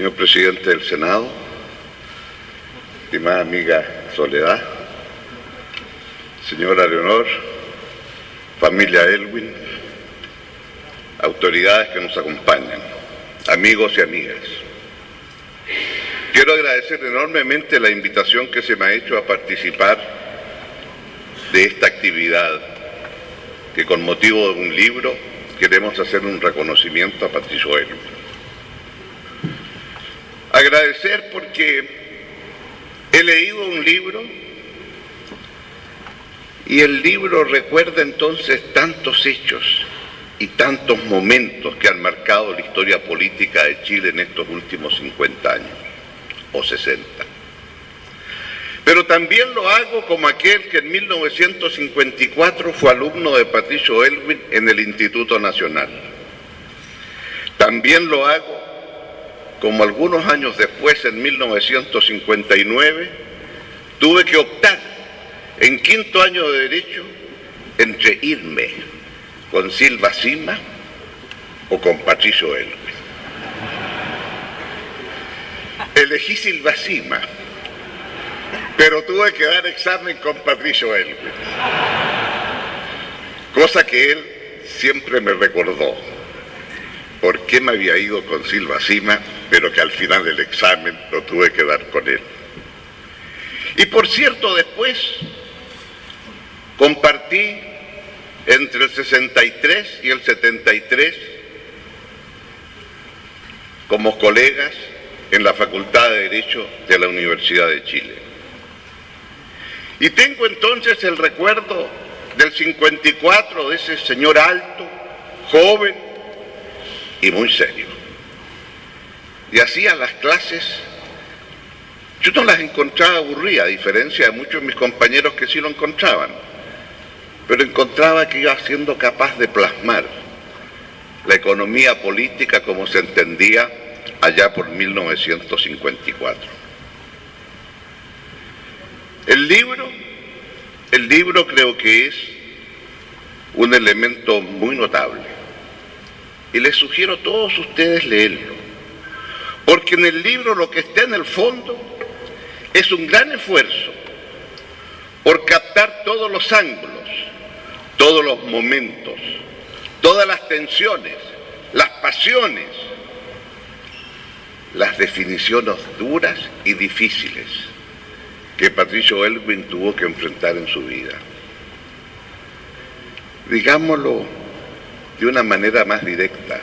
Señor presidente del Senado, estimada amiga Soledad, señora Leonor, familia Elwin, autoridades que nos acompañan, amigos y amigas. Quiero agradecer enormemente la invitación que se me ha hecho a participar de esta actividad, que con motivo de un libro queremos hacer un reconocimiento a Patricio Elwin. Agradecer porque he leído un libro y el libro recuerda entonces tantos hechos y tantos momentos que han marcado la historia política de Chile en estos últimos 50 años o 60. Pero también lo hago como aquel que en 1954 fue alumno de Patricio Elwin en el Instituto Nacional. También lo hago como algunos años después, en 1959, tuve que optar en quinto año de Derecho entre irme con Silva Sima o con Patricio Elwin. Elegí Silva Sima, pero tuve que dar examen con Patricio Elwin, cosa que él siempre me recordó por qué me había ido con Silva Sima, pero que al final del examen lo tuve que dar con él. Y por cierto, después compartí entre el 63 y el 73 como colegas en la Facultad de Derecho de la Universidad de Chile. Y tengo entonces el recuerdo del 54 de ese señor alto, joven y muy serio. Y hacía las clases, yo no las encontraba aburridas, a diferencia de muchos de mis compañeros que sí lo encontraban, pero encontraba que iba siendo capaz de plasmar la economía política como se entendía allá por 1954. El libro creo que es un elemento muy notable y les sugiero a todos ustedes leerlo, porque en el libro lo que está en el fondo es un gran esfuerzo por captar todos los ángulos, todos los momentos, todas las tensiones, las pasiones, las definiciones duras y difíciles que Patricio Elwin tuvo que enfrentar en su vida. Digámoslo de una manera más directa,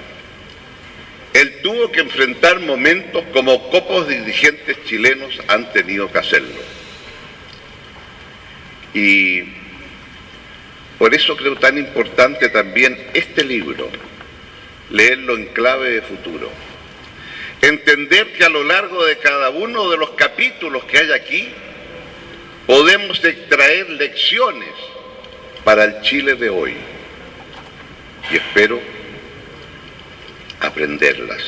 él tuvo que enfrentar momentos como pocos dirigentes chilenos han tenido que hacerlo. Y por eso creo tan importante también este libro, leerlo en clave de futuro. Entender que a lo largo de cada uno de los capítulos que hay aquí, podemos extraer lecciones para el Chile de hoy. Y espero aprenderlas.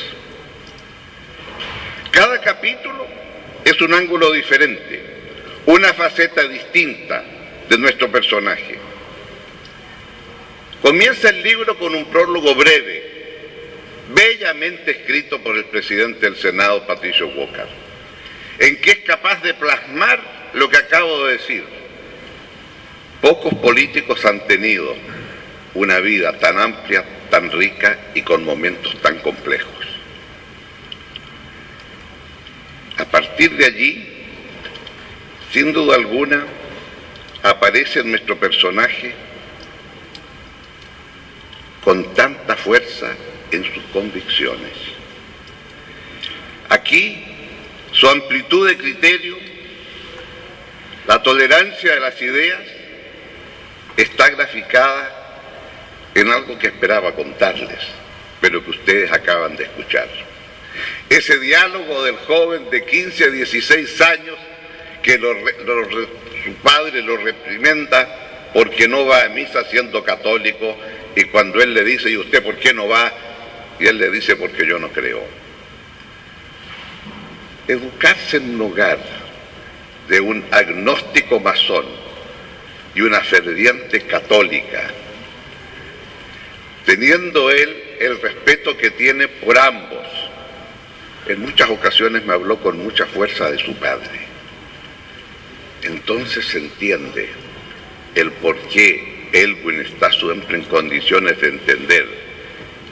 Cada capítulo es un ángulo diferente, una faceta distinta de nuestro personaje. Comienza el libro con un prólogo breve, bellamente escrito por el presidente del Senado, Patricio Walker, en que es capaz de plasmar lo que acabo de decir. Pocos políticos han tenido una vida tan amplia, tan rica y con momentos tan complejos. A partir de allí, sin duda alguna, aparece nuestro personaje con tanta fuerza en sus convicciones. Aquí, su amplitud de criterio, la tolerancia de las ideas, está graficada en algo que esperaba contarles, pero que ustedes acaban de escuchar. Ese diálogo del joven de 15 a 16 años que su padre lo reprimenda porque no va a misa siendo católico, y cuando él le dice, ¿y usted por qué no va? Y él le dice, porque yo no creo. Educarse en un hogar de un agnóstico masón y una ferviente católica, teniendo él el respeto que tiene por ambos, En muchas ocasiones me habló con mucha fuerza de su padre. Entonces se entiende el por qué Elwin está siempre en condiciones de entender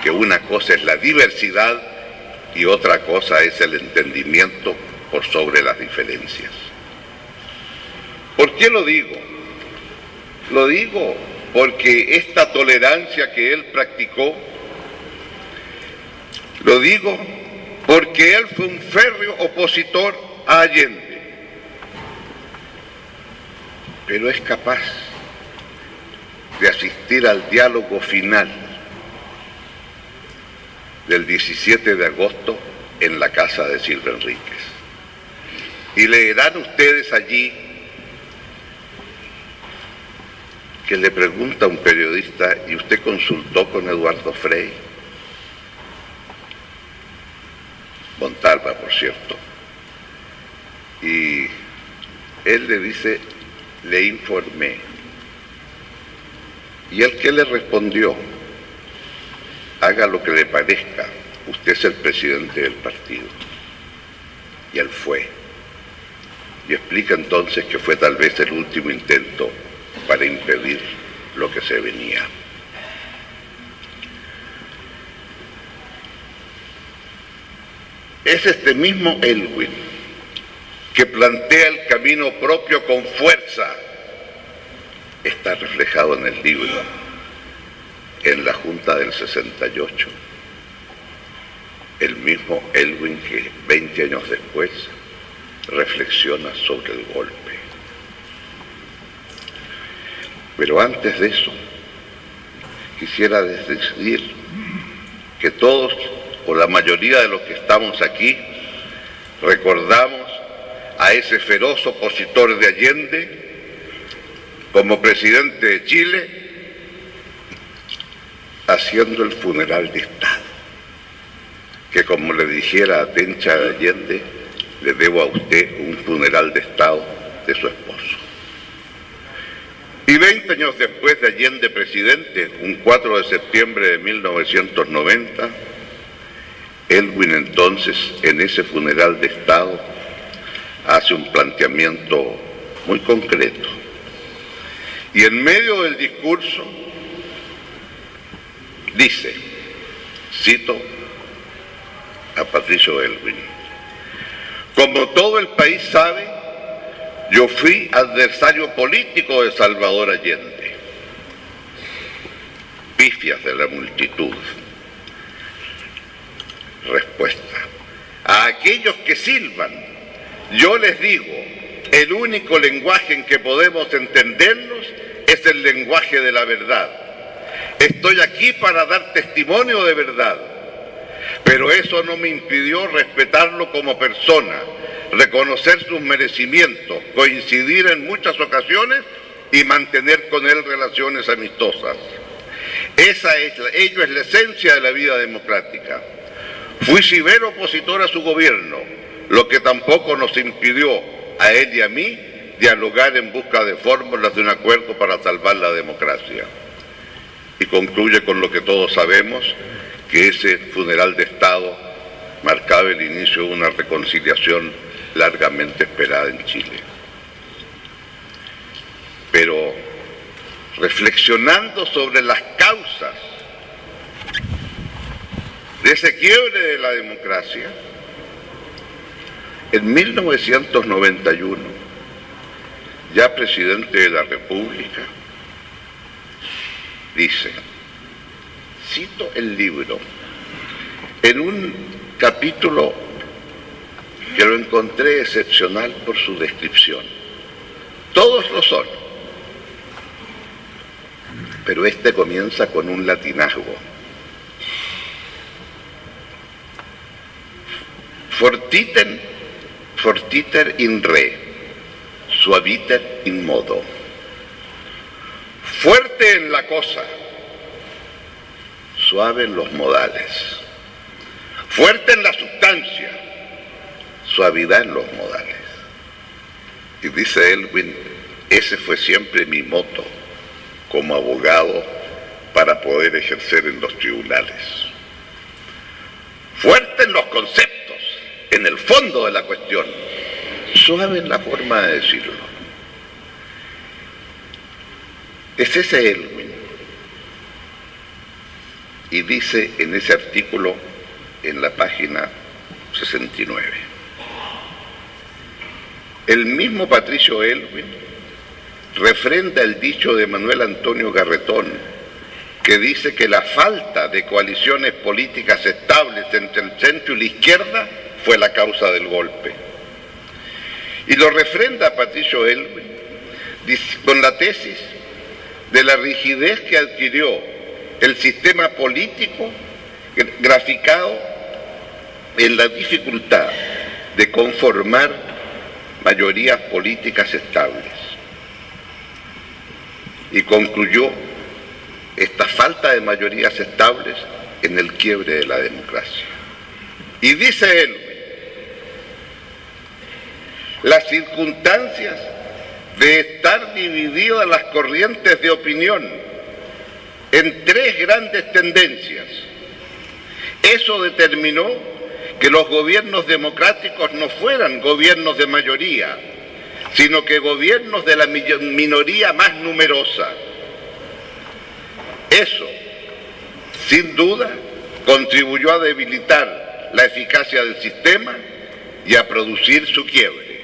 que una cosa es la diversidad y otra cosa es el entendimiento por sobre las diferencias. ¿Por qué lo digo? Lo digo porque esta tolerancia que él practicó, lo digo porque él fue un férreo opositor a Allende, pero es capaz de asistir al diálogo final del 17 de agosto en la casa de Silva Enríquez. Y leerán ustedes allí que le pregunta a un periodista: ¿y usted consultó con Eduardo Frei? Montalva, por cierto. Y él le dice: le informé. ¿Y él qué le respondió? Haga lo que le parezca, usted es el presidente del partido. Y él fue. Y explica entonces que fue tal vez el último intento para impedir lo que se venía. Es este mismo Elwin que plantea el camino propio con fuerza. Está reflejado en el libro, en la Junta del 68. El mismo Elwin que 20 años después reflexiona sobre el golpe. Pero antes de eso, quisiera decir que todos, o la mayoría de los que estamos aquí, recordamos a ese feroz opositor de Allende como presidente de Chile, haciendo el funeral de Estado, que como le dijera a Tencha Allende, le debo a usted un funeral de Estado de su esposo. Y 20 años después de Allende presidente, un 4 de septiembre de 1990, Elwin entonces en ese funeral de Estado hace un planteamiento muy concreto. Y en medio del discurso dice, cito a Patricio Elwin: como todo el país sabe, yo fui adversario político de Salvador Allende. Pifias de la multitud. Respuesta: a aquellos que silban, yo les digo, el único lenguaje en que podemos entendernos es el lenguaje de la verdad. Estoy aquí para dar testimonio de verdad, pero eso no me impidió respetarlo como persona, reconocer sus merecimientos, coincidir en muchas ocasiones y mantener con él relaciones amistosas. Ello es la esencia de la vida democrática. Fui severo opositor a su gobierno, lo que tampoco nos impidió a él y a mí dialogar en busca de fórmulas de un acuerdo para salvar la democracia. Y concluye con lo que todos sabemos, que ese funeral de Estado marcaba el inicio de una reconciliación largamente esperada en Chile. Pero reflexionando sobre las causas de ese quiebre de la democracia, en 1991, ya presidente de la República, dice, cito el libro, en un capítulo que lo encontré excepcional por su descripción. Todos lo son, pero este comienza con un latinazgo. Fortiter in re, suaviter in modo. Fuerte en la cosa, suave en los modales. Fuerte en la sustancia, suavidad en los modales. Y dice Elwin, ese fue siempre mi moto como abogado para poder ejercer en los tribunales. Fuerte en los conceptos, en el fondo de la cuestión, suave en la forma de decirlo. Es ese Elwin. Y dice en ese artículo, en la página 69, el mismo Patricio Elwin refrenda el dicho de Manuel Antonio Garretón, que dice que la falta de coaliciones políticas estables entre el centro y la izquierda fue la causa del golpe. Y lo refrenda Patricio Elwin con la tesis de la rigidez que adquirió el sistema político, graficado en la dificultad de conformar mayorías políticas estables. Y concluyó esta falta de mayorías estables en el quiebre de la democracia. Y dice él, las circunstancias de estar divididas las corrientes de opinión en tres grandes tendencias, eso determinó que los gobiernos democráticos no fueran gobiernos de mayoría, sino que gobiernos de la minoría más numerosa. Eso, sin duda, contribuyó a debilitar la eficacia del sistema y a producir su quiebre.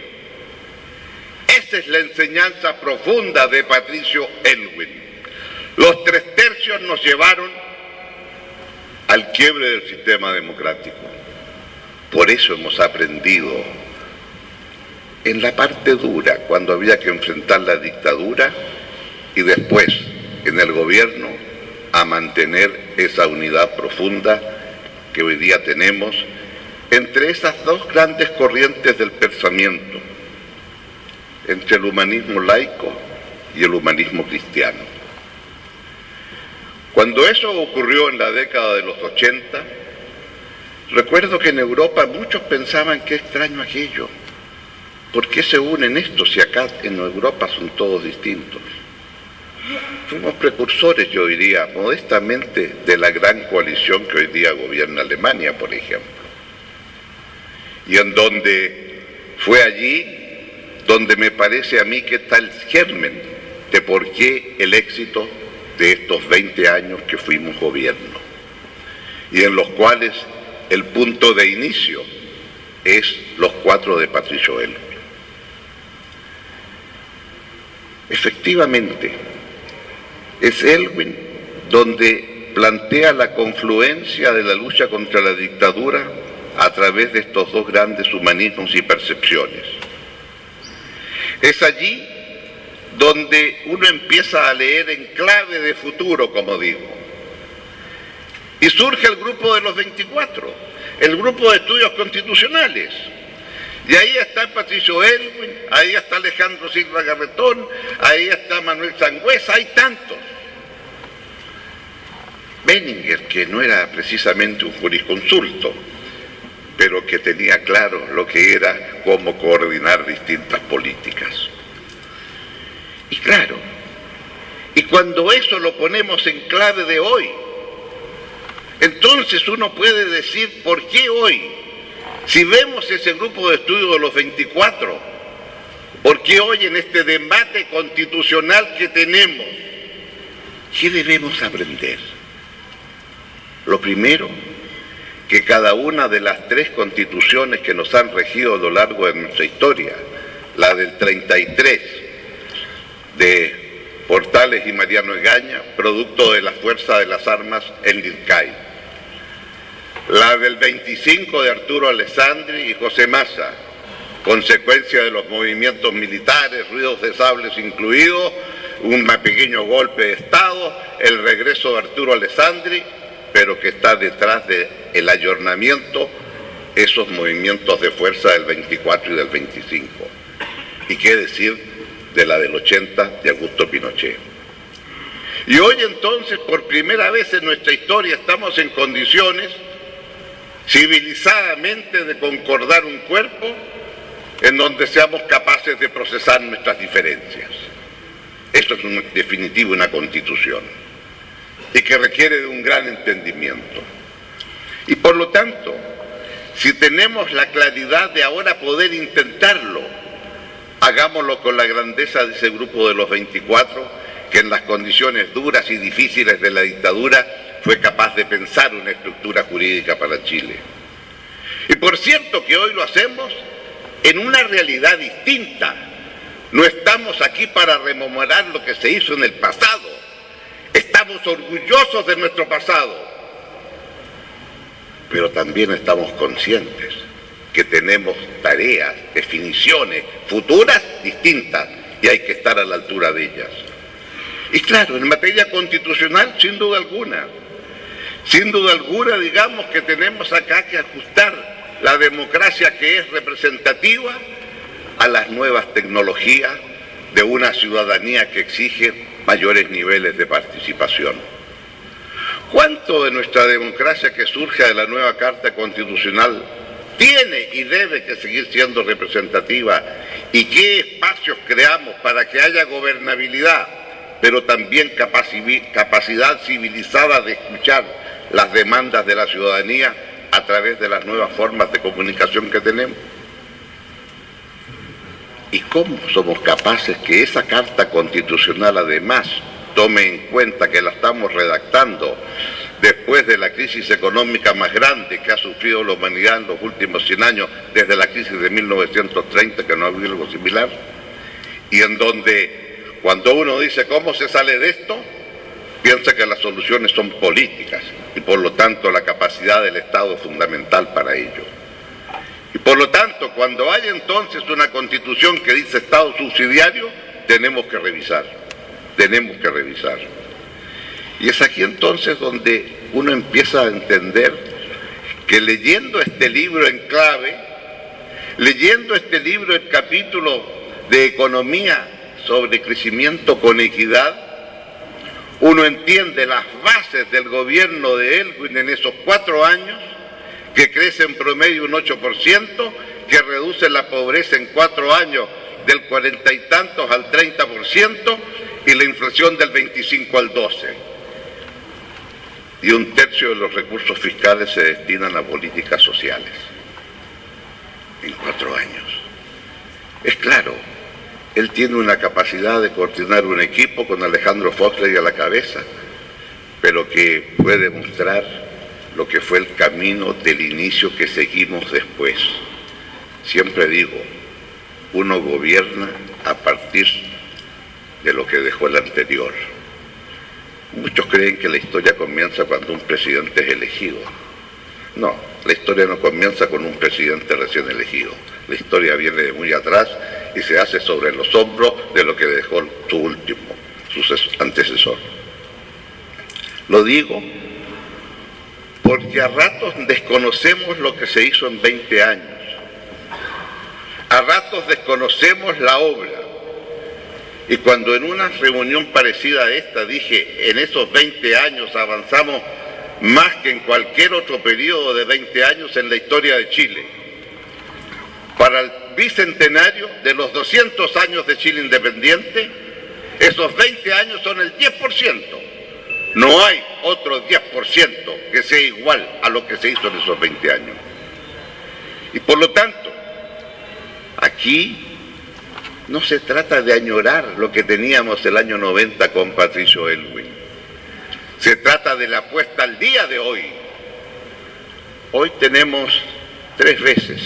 Esa es la enseñanza profunda de Patricio Elwin. Los 3/3 nos llevaron al quiebre del sistema democrático. Por eso hemos aprendido en la parte dura, cuando había que enfrentar la dictadura, y después en el gobierno, a mantener esa unidad profunda que hoy día tenemos entre esas dos grandes corrientes del pensamiento, entre el humanismo laico y el humanismo cristiano. Cuando eso ocurrió en la década de los 80, recuerdo que en Europa muchos pensaban qué extraño aquello. ¿Por qué se unen estos si acá en Europa son todos distintos? Fuimos precursores, yo diría, modestamente, de la gran coalición que hoy día gobierna Alemania, por ejemplo. Y en donde fue allí donde me parece a mí que está el germen de por qué el éxito de estos 20 años que fuimos gobierno, y en los cuales el punto de inicio es los 4 de Patricio Elwin. Efectivamente, es Elwin donde plantea la confluencia de la lucha contra la dictadura a través de estos dos grandes humanismos y percepciones. Es allí donde uno empieza a leer en clave de futuro, como digo. Y surge el grupo de los 24, el grupo de estudios constitucionales. Y ahí está Patricio Elwin, ahí está Alejandro Silva Garretón, ahí está Manuel Sangüesa, hay tantos. Benninger, que no era precisamente un jurisconsulto, pero que tenía claro lo que era cómo coordinar distintas políticas. Y claro, y cuando eso lo ponemos en clave de hoy, entonces uno puede decir, ¿por qué hoy? Si vemos ese grupo de estudio de los 24, ¿por qué hoy en este debate constitucional que tenemos, qué debemos aprender? Lo primero, que cada una de las 3 constituciones que nos han regido a lo largo de nuestra historia, la del 33 de Portales y Mariano Egaña, producto de la fuerza de las armas en Lircay, la del 25 de Arturo Alessandri y José Massa, consecuencia de los movimientos militares, ruidos de sables incluidos, un pequeño golpe de Estado, el regreso de Arturo Alessandri, pero que está detrás del ayornamiento, esos movimientos de fuerza del 24 y del 25. Y qué decir de la del 80 de Augusto Pinochet. Y hoy entonces, por primera vez en nuestra historia, estamos en condiciones civilizadamente de concordar un cuerpo en donde seamos capaces de procesar nuestras diferencias. Esto es en definitiva una constitución y que requiere de un gran entendimiento. Y por lo tanto, Si tenemos la claridad de ahora poder intentarlo, hagámoslo con la grandeza de ese grupo de los 24, que en las condiciones duras y difíciles de la dictadura fue capaz de pensar una estructura jurídica para Chile. Y por cierto que hoy lo hacemos en una realidad distinta. No estamos aquí para rememorar lo que se hizo en el pasado. Estamos orgullosos de nuestro pasado, pero también estamos conscientes que tenemos tareas, definiciones futuras distintas y hay que estar a la altura de ellas. Y claro, en materia constitucional, sin duda alguna, digamos que tenemos acá que ajustar la democracia que es representativa a las nuevas tecnologías de una ciudadanía que exige mayores niveles de participación. ¿Cuánto de nuestra democracia que surge de la nueva Carta Constitucional tiene y debe que seguir siendo representativa? ¿Y qué espacios creamos para que haya gobernabilidad, pero también capacidad civilizada de escuchar las demandas de la ciudadanía a través de las nuevas formas de comunicación que tenemos? ¿Y cómo somos capaces que esa Carta Constitucional además tome en cuenta que la estamos redactando después de la crisis económica más grande que ha sufrido la humanidad en los últimos 100 años, desde la crisis de 1930, que no ha habido algo similar? Y en donde, cuando uno dice cómo se sale de esto, piensa que las soluciones son políticas y por lo tanto la capacidad del Estado es fundamental para ello. Y por lo tanto, cuando hay entonces una constitución que dice Estado subsidiario, tenemos que revisar. Y es aquí entonces donde uno empieza a entender que leyendo este libro en clave, leyendo este libro, el capítulo de economía sobre crecimiento con equidad, uno entiende las bases del gobierno de Elwin en esos 4 años, que crece en promedio un 8%, que reduce la pobreza en 4 años del 40 y tantos al 30% y la inflación del 25 al 12%. Y 1/3 de los recursos fiscales se destinan a políticas sociales en 4 años. Es claro, él tiene una capacidad de coordinar un equipo con Alejandro Foxley a la cabeza, pero que puede mostrar lo que fue el camino del inicio que seguimos después. Siempre digo, uno gobierna a partir de lo que dejó el anterior. Muchos creen que la historia comienza cuando un presidente es elegido. No, la historia no comienza con un presidente recién elegido. La historia viene de muy atrás y se hace sobre los hombros de lo que dejó su antecesor. Lo digo porque a ratos desconocemos lo que se hizo en 20 años. A ratos desconocemos la obra. Y cuando en una reunión parecida a esta dije, en esos 20 años avanzamos más que en cualquier otro periodo de 20 años en la historia de Chile. Para el bicentenario de los 200 años de Chile independiente, esos 20 años son el 10%. No hay otro 10% que sea igual a lo que se hizo en esos 20 años. Y por lo tanto, aquí no se trata de añorar lo que teníamos el año 90 con Patricio Aylwin. Se trata de la apuesta al día de hoy. Hoy tenemos 3 veces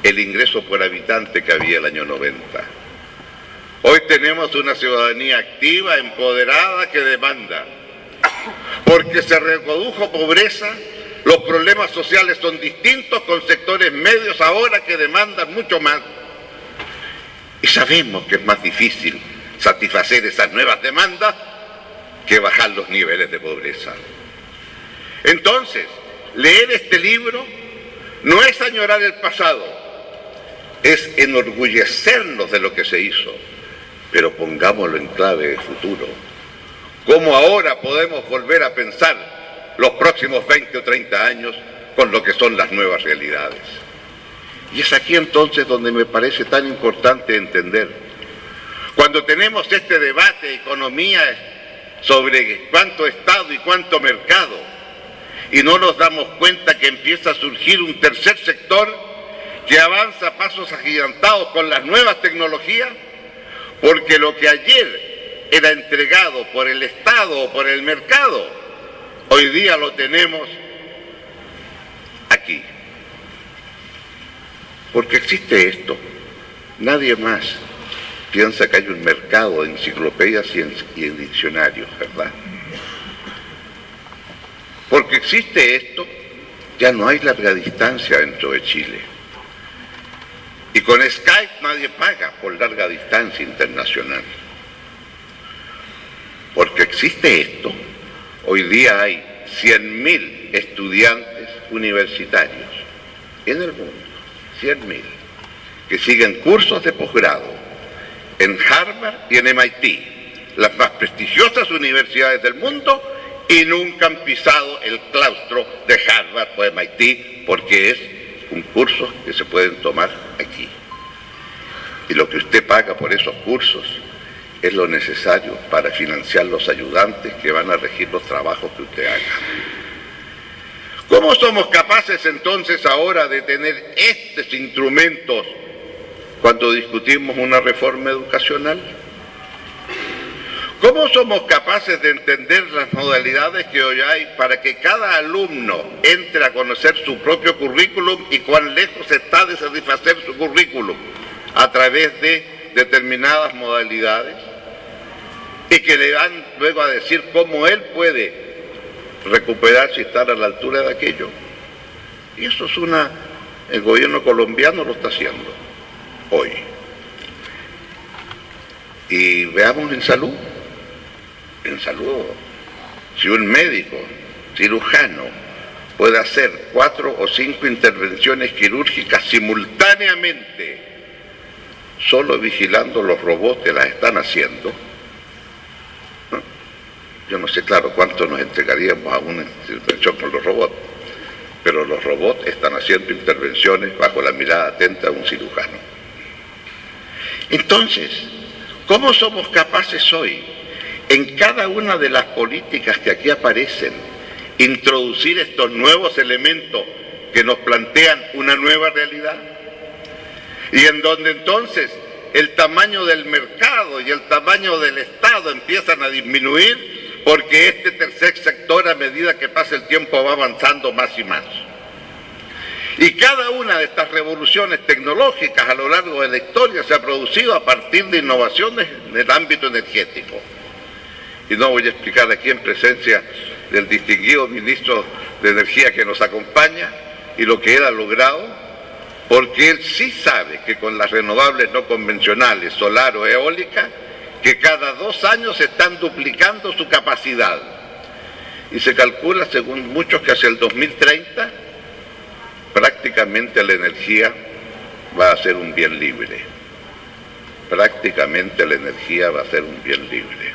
el ingreso por habitante que había el año 90. Hoy tenemos una ciudadanía activa, empoderada, que demanda. Porque se reprodujo pobreza, los problemas sociales son distintos, con sectores medios ahora que demandan mucho más. Y sabemos que es más difícil satisfacer esas nuevas demandas que bajar los niveles de pobreza. Entonces, leer este libro no es añorar el pasado, es enorgullecernos de lo que se hizo, pero pongámoslo en clave de futuro. ¿Cómo ahora podemos volver a pensar los próximos 20 o 30 años con lo que son las nuevas realidades? Y es aquí entonces donde me parece tan importante entender. Cuando tenemos este debate de economía sobre cuánto Estado y cuánto mercado, y no nos damos cuenta que empieza a surgir un tercer sector que avanza a pasos agigantados con las nuevas tecnologías, porque lo que ayer era entregado por el Estado o por el mercado, hoy día lo tenemos aquí. Porque existe esto. Nadie más piensa que hay un mercado de enciclopedias y en diccionarios, ¿verdad? Porque existe esto, ya no hay larga distancia dentro de Chile. Y con Skype nadie paga por larga distancia internacional. Porque existe esto, hoy día hay 100.000 estudiantes universitarios en el mundo, 100.000, que siguen cursos de posgrado en Harvard y en MIT, las más prestigiosas universidades del mundo, y nunca han pisado el claustro de Harvard o MIT, porque es un curso que se pueden tomar aquí. Y lo que usted paga por esos cursos es lo necesario para financiar los ayudantes que van a regir los trabajos que usted haga. ¿Cómo somos capaces entonces ahora de tener estos instrumentos cuando discutimos una reforma educacional? ¿Cómo somos capaces de entender las modalidades que hoy hay para que cada alumno entre a conocer su propio currículum y cuán lejos está de satisfacer su currículum a través de determinadas modalidades? Y que le van luego a decir cómo él puede recuperarse y estar a la altura de aquello. Y eso es el gobierno colombiano lo está haciendo hoy. Y veamos en salud. En salud, si un médico cirujano puede hacer 4 o 5 intervenciones quirúrgicas simultáneamente, solo vigilando los robots que las están haciendo, ¿no? Yo no sé, claro, cuánto nos entregaríamos a una intervención con los robots, pero los robots están haciendo intervenciones bajo la mirada atenta de un cirujano. Entonces, ¿cómo somos capaces hoy, en cada una de las políticas que aquí aparecen, introducir estos nuevos elementos que nos plantean una nueva realidad? Y en donde entonces el tamaño del mercado y el tamaño del Estado empiezan a disminuir, porque este tercer sector, a medida que pasa el tiempo, va avanzando más y más. Y cada una de estas revoluciones tecnológicas a lo largo de la historia se ha producido a partir de innovaciones en el ámbito energético. Y no voy a explicar aquí en presencia del distinguido ministro de Energía que nos acompaña y lo que él ha logrado, porque él sí sabe que con las renovables no convencionales, solar o eólica, que cada 2 años están duplicando su capacidad. Y se calcula, según muchos, que hacia el 2030 prácticamente la energía va a ser un bien libre. Prácticamente la energía va a ser un bien libre.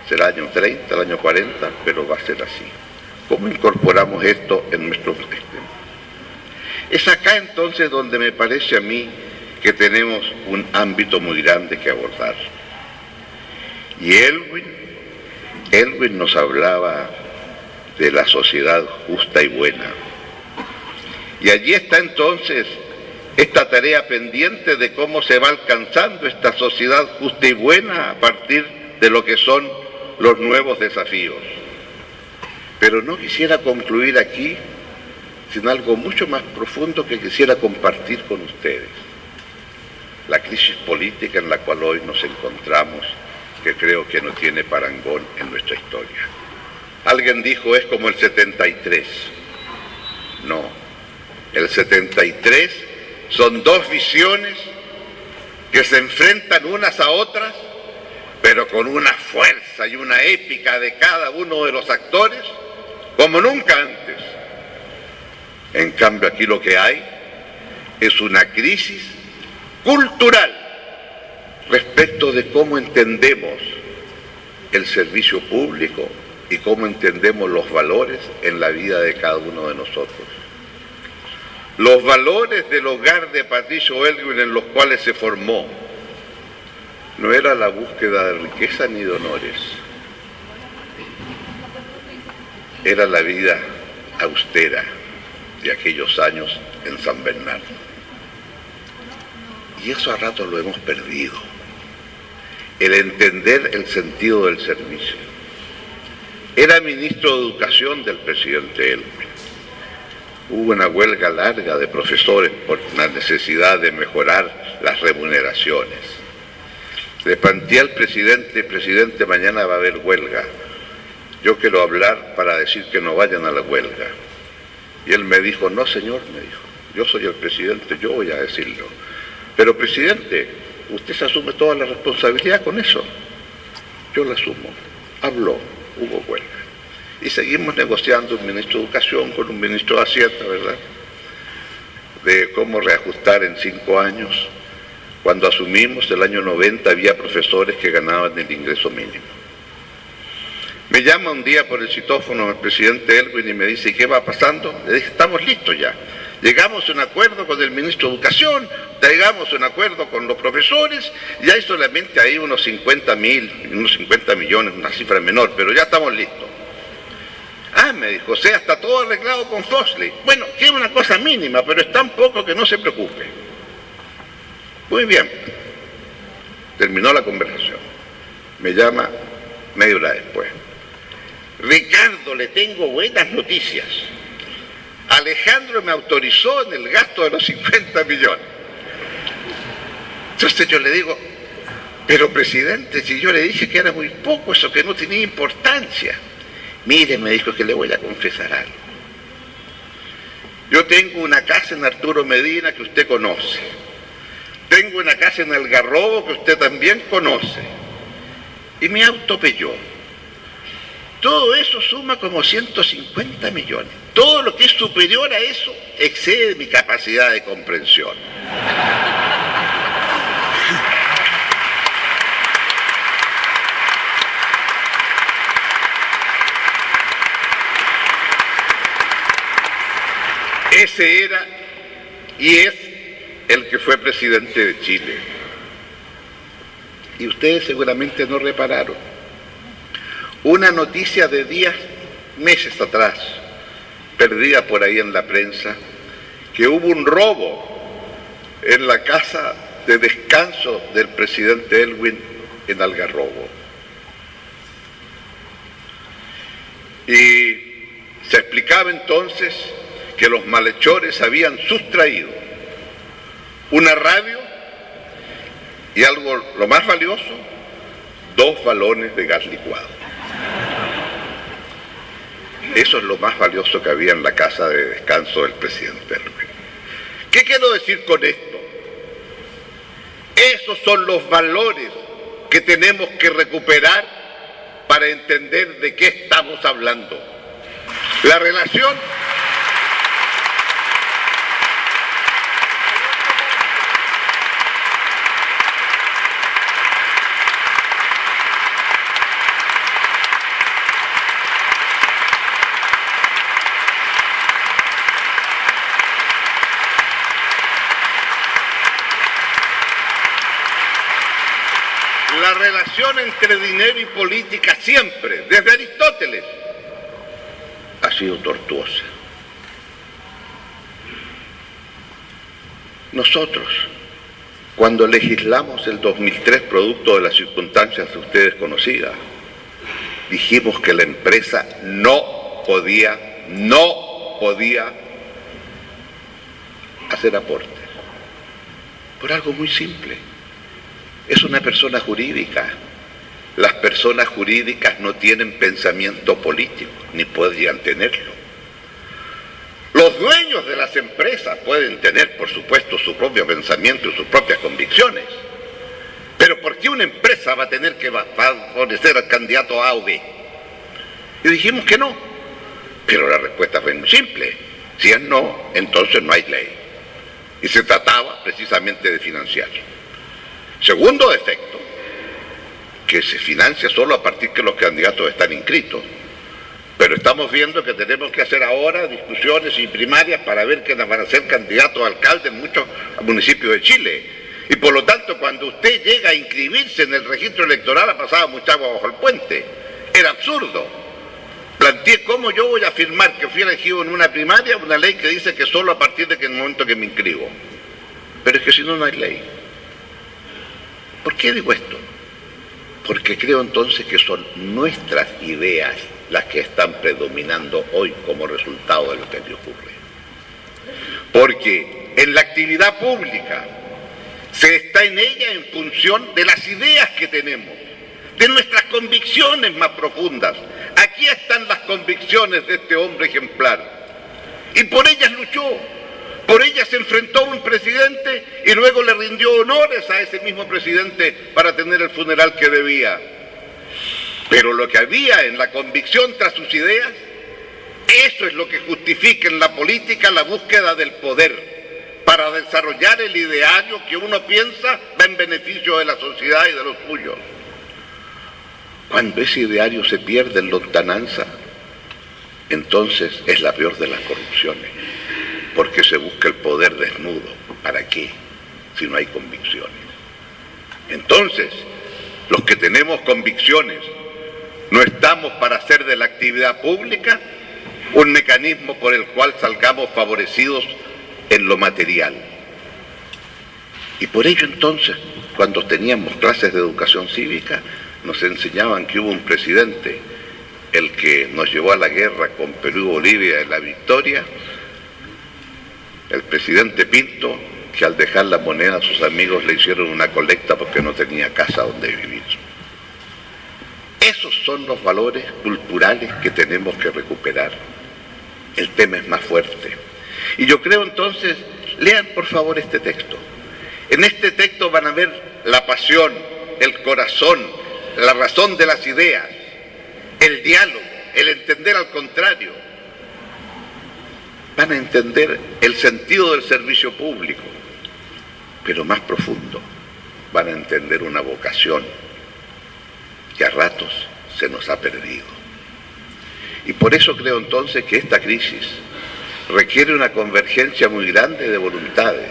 Será año 30, el año 40, pero va a ser así. ¿Cómo incorporamos esto en nuestro sistema? Es acá entonces donde me parece a mí que tenemos un ámbito muy grande que abordar. Y Elwin nos hablaba de la sociedad justa y buena. Y allí está entonces esta tarea pendiente de cómo se va alcanzando esta sociedad justa y buena a partir de lo que son los nuevos desafíos. Pero no quisiera concluir aquí sin algo mucho más profundo que quisiera compartir con ustedes. La crisis política en la cual hoy nos encontramos, que creo que no tiene parangón en nuestra historia. Alguien dijo, es como el 73. No, el 73 son 2 visiones que se enfrentan unas a otras, pero con una fuerza y una épica de cada uno de los actores, como nunca antes. En cambio, aquí lo que hay es una crisis cultural respecto de cómo entendemos el servicio público y cómo entendemos los valores en la vida de cada uno de nosotros. Los valores del hogar de Patricio Elwin en los cuales se formó no era la búsqueda de riqueza ni de honores, era la vida austera de aquellos años en San Bernardo. Y eso a rato lo hemos perdido. El entender el sentido del servicio. Era ministro de Educación del presidente Elwin. Hubo una huelga larga de profesores por la necesidad de mejorar las remuneraciones. Le planteé al presidente, mañana va a haber huelga. Yo quiero hablar para decir que no vayan a la huelga. Y él me dijo, no señor, me dijo, yo soy el presidente, yo voy a decirlo. Pero presidente, usted se asume toda la responsabilidad con eso. Yo la asumo. Habló, hubo huelga. Y seguimos negociando un ministro de Educación con un ministro de Hacienda, ¿verdad? De cómo reajustar en 5 años. Cuando asumimos el año 90 había profesores que ganaban el ingreso mínimo. Me llama un día por el citófono el presidente Elwin y me dice, ¿y qué va pasando? Le dije, estamos listos ya. Llegamos a un acuerdo con el ministro de Educación, llegamos a un acuerdo con los profesores, y hay solamente ahí unos 50 millones, una cifra menor, pero ya estamos listos. Ah, me dijo, o sea, está todo arreglado con Fosley. Bueno, que es una cosa mínima, pero es tan poco que no se preocupe. Muy bien. Terminó la conversación. Me llama media hora después. Ricardo, le tengo buenas noticias. Alejandro me autorizó en el gasto de los 50 millones. Entonces yo le digo, pero presidente, si yo le dije que era muy poco, eso que no tenía importancia. Mire, me dijo, que le voy a confesar algo. Yo tengo una casa en Arturo Medina que usted conoce. Tengo una casa en Algarrobo que usted también conoce. Y mi auto Peugeot. Todo eso suma como 150 millones. Todo lo que es superior a eso excede mi capacidad de comprensión. Ese era y es el que fue presidente de Chile. Y ustedes seguramente no repararon. Una noticia de meses atrás, perdida por ahí en la prensa, que hubo un robo en la casa de descanso del presidente Elwin en Algarrobo. Y se explicaba entonces que los malhechores habían sustraído una radio y algo, lo más valioso, 2 balones de gas licuado. Eso es lo más valioso que había en la casa de descanso del presidente Elwin. ¿Qué quiero decir con esto? Esos son los valores que tenemos que recuperar para entender de qué estamos hablando. La relación entre dinero y política siempre, desde Aristóteles, ha sido tortuosa. Nosotros, cuando legislamos el 2003, producto de las circunstancias de ustedes conocidas, dijimos que la empresa no podía hacer aportes. Por algo muy simple. Es una persona jurídica. Las personas jurídicas no tienen pensamiento político, ni podrían tenerlo. Los dueños de las empresas pueden tener, por supuesto, su propio pensamiento y sus propias convicciones. Pero ¿por qué una empresa va a tener que favorecer al candidato A o B? Y dijimos que no. Pero la respuesta fue muy simple. Si es no, entonces no hay ley. Y se trataba precisamente de financiar. Segundo defecto, que se financia solo a partir que los candidatos están inscritos. Pero estamos viendo que tenemos que hacer ahora discusiones y primarias para ver quiénes van a ser candidatos a alcalde en muchos municipios de Chile. Y por lo tanto, cuando usted llega a inscribirse en el registro electoral, ha pasado mucha agua bajo el puente. Era absurdo. planteé cómo yo voy a afirmar que fui elegido en una primaria, una ley que dice que solo a partir de que el momento que me inscribo. Pero es que si no, no hay ley. ¿Por qué digo esto? Porque creo entonces que son nuestras ideas las que están predominando hoy como resultado de lo que aquí ocurre. Porque en la actividad pública se está en ella en función de las ideas que tenemos, de nuestras convicciones más profundas. Aquí están las convicciones de este hombre ejemplar. Y por ellas luchó, por ellas se enfrentó a un presidente y luego le rindió honores a ese mismo presidente para tener el funeral que debía. Pero lo que había en la convicción tras sus ideas, eso es lo que justifica en la política la búsqueda del poder, para desarrollar el ideario que uno piensa va en beneficio de la sociedad y de los suyos. Cuando ese ideario se pierde en lontananza, entonces es la peor de las corrupciones, porque se busca el poder desnudo. ¿Para qué? Si no hay convicciones. Entonces, los que tenemos convicciones, no estamos para hacer de la actividad pública un mecanismo por el cual salgamos favorecidos en lo material. Y por ello entonces, cuando teníamos clases de educación cívica, nos enseñaban que hubo un presidente, el que nos llevó a la guerra con Perú y Bolivia en la victoria, el presidente Pinto, que al dejar la moneda a sus amigos le hicieron una colecta porque no tenía casa donde vivir. Esos son los valores culturales que tenemos que recuperar. El tema es más fuerte. Y yo creo entonces, lean por favor este texto. En este texto van a ver la pasión, el corazón, la razón de las ideas, el diálogo, el entender al contrario. Van a entender el sentido del servicio público, pero más profundo, van a entender una vocación que a ratos se nos ha perdido. Y por eso creo entonces que esta crisis requiere una convergencia muy grande de voluntades.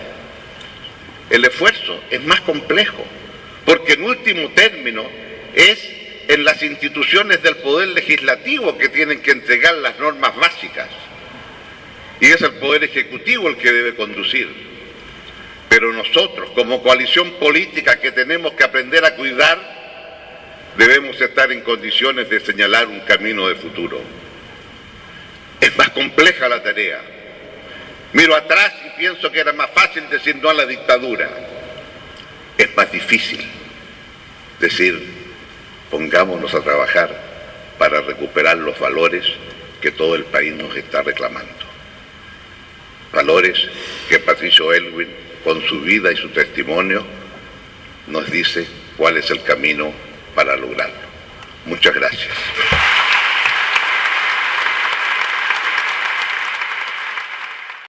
El esfuerzo es más complejo, porque en último término es en las instituciones del Poder Legislativo que tienen que entregar las normas básicas, y es el Poder Ejecutivo el que debe conducir. Pero nosotros, como coalición política que tenemos que aprender a cuidar, debemos estar en condiciones de señalar un camino de futuro. Es más compleja la tarea. Miro atrás y pienso que era más fácil decir no a la dictadura. Es más difícil decir pongámonos a trabajar para recuperar los valores que todo el país nos está reclamando. Valores que Patricio Aylwin, con su vida y su testimonio, nos dice cuál es el camino para lograrlo. Muchas gracias.